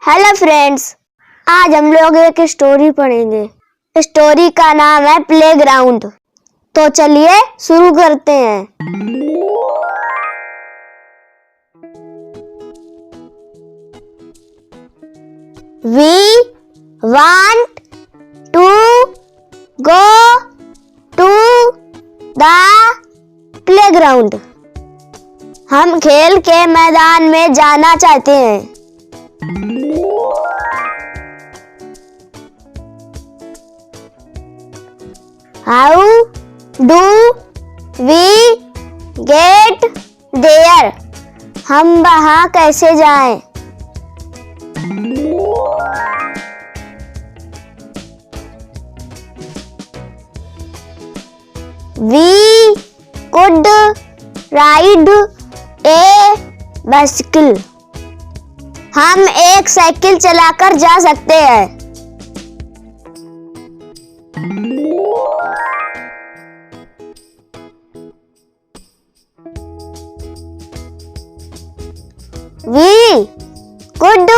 Hello friends, आज हम लोग एक स्टोरी पढ़ेंगे। स्टोरी का नाम है प्लेग्राउंड। तो चलिए शुरू करते हैं। We want to go to the playground। हम खेल के मैदान में जाना चाहते हैं। How do we get there? हम वहाँ कैसे जाएं? We could ride a bicycle। हम एक साइकिल चलाकर जा सकते हैं। We could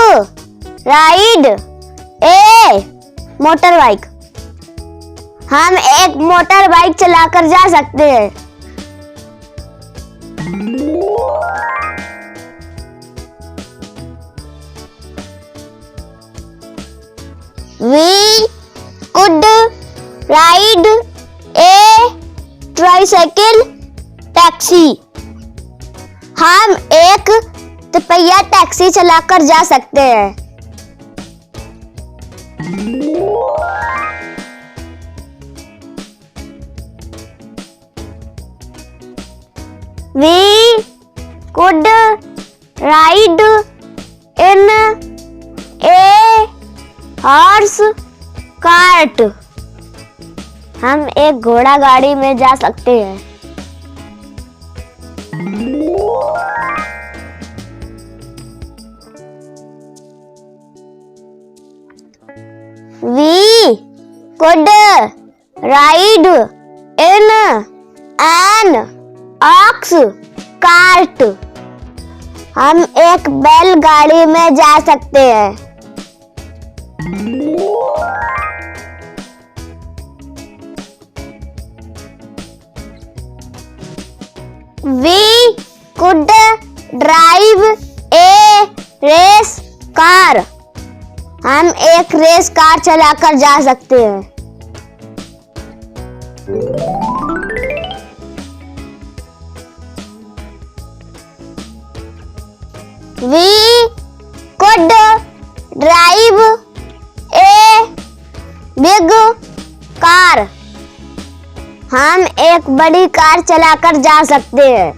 ride a motorbike। हम एक मोटर बाइक चलाकर जा सकते हैं। We could ride a tricycle taxi। हम एक तिपहिया टैक्सी चलाकर जा सकते हैं। We could ride in a horse cart। हम एक घोड़ा गाड़ी में जा सकते हैं। We could ride in an ox cart। हम एक बैलगाड़ी में जा सकते हैं। We could drive a race car। हम एक रेस कार चलाकर जा सकते हैं। We could drive a big car। हम एक बड़ी कार चलाकर जा सकते हैं।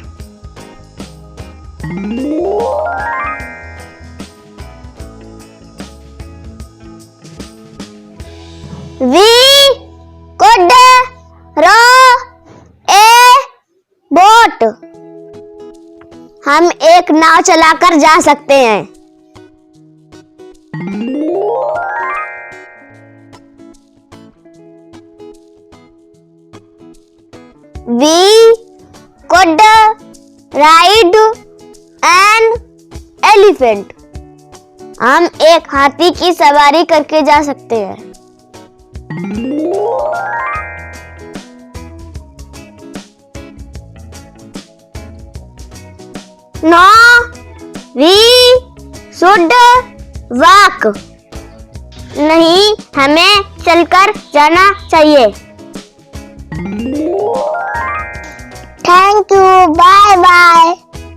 We could row a boat। हम एक नाव चलाकर जा सकते हैं। We could ride an elephant। हम एक हाथी की सवारी करके जा सकते हैं। No, we should walk। नहीं, हमें चलकर जाना चाहिए।